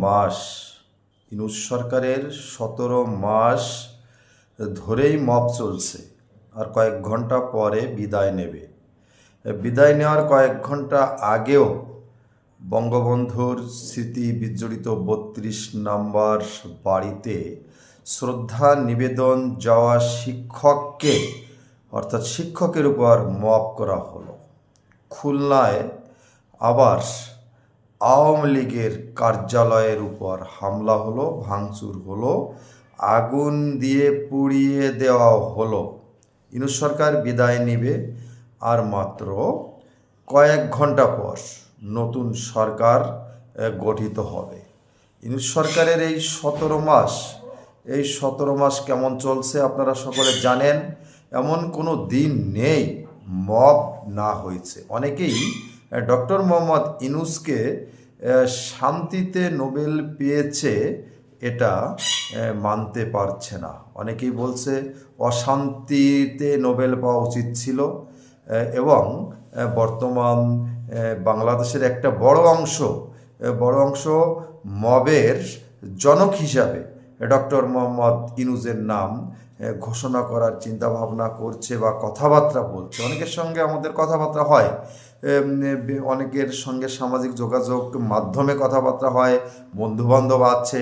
মাস ইউনূস সরকারের মাস ধরেই মব চলছে। আর কয়েক ঘন্টা পরে বিদায় নেবে। বিদায় নেওয়ার কয়েক ঘন্টা আগেও বঙ্গবন্ধুর স্মৃতি বিজড়িত ৩২ নম্বর বাড়িতে শ্রদ্ধা নিবেদন যাওয়া শিক্ষককে অর্থাৎ শিক্ষকের উপর মব করা হলো। খুলনায় আবার আওয়ামী লীগের কার্যালয়ের উপর হামলা হলো, ভাঙচুর হলো, আগুন দিয়ে পুড়িয়ে দেওয়া হলো। ইউনূস সরকার বিদায় নেবে আর মাত্র কয়েক ঘন্টা পর নতুন সরকার গঠিত হবে। ইউনূস সরকারের এই 17 মাস কেমন চলছে আপনারা সকলে জানেন। এমন কোনো দিন নেই মব না হয়েছে। অনেকেই ডক্টর মোহাম্মদ ইউনূসকে শান্তিতে নোবেল পেয়েছে এটা মানতে পারছে না। অনেকেই বলছে অশান্তিতে নোবেল পাওয়া উচিত ছিল এবং বর্তমান বাংলাদেশের একটা বড় অংশ মবের জনক হিসাবে ডক্টর মোহাম্মদ ইউনূসের নাম ঘোষণা করার চিন্তাভাবনা করছে বা কথাবার্তা বলছে। অনেকের সঙ্গে আমাদের কথাবার্তা হয়, অনেকের সঙ্গে সামাজিক যোগাযোগ মাধ্যমে কথাবার্তা হয়, বন্ধুবান্ধব আছে।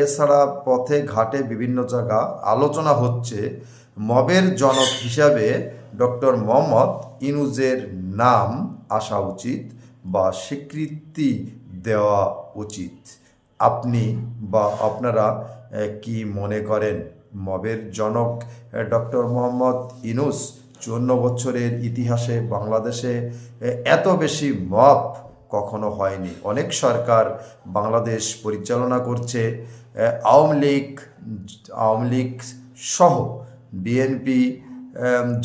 এছাড়া পথে ঘাটে বিভিন্ন জায়গা আলোচনা হচ্ছে মবের জনক হিসাবে ডক্টর মোহাম্মদ ইউনূসের নাম আসা উচিত বা স্বীকৃতি দেওয়া উচিত। আপনি বা আপনারা কি মনে করেন? মবের জনক ডক্টর মোহাম্মদ ইউনূস 54 বছরের ইতিহাসে বাংলাদেশে এত বেশি মব কখনো হয়নি। অনেক সরকার বাংলাদেশ পরিচালনা করছে, আওয়ামী লীগ সহ বিএনপি,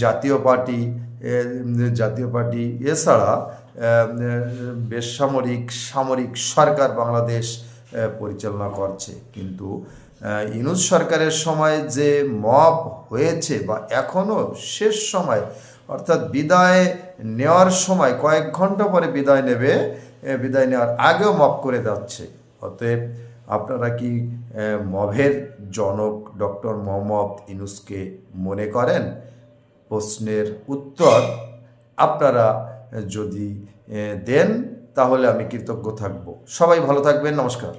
জাতীয় পার্টি এছাড়া সামরিক সরকার বাংলাদেশ পরিচালনা করছে। কিন্তু ইউনূস সরকারের সময় যে মব হয়েছে বা এখনও শেষ সময় অর্থাৎ বিদায় নেওয়ার সময় কয়েক ঘন্টা পরে বিদায় নেওয়ার আগেও মব করে যাচ্ছে। অতএব আপনারা কি মবের জনক ডক্টর মোহাম্মদ ইউনূসকে মনে করেন? প্রশ্নের উত্তর আপনারা যদি দেন তাহলে আমি কৃতজ্ঞ থাকব। সবাই ভালো থাকবেন। নমস্কার।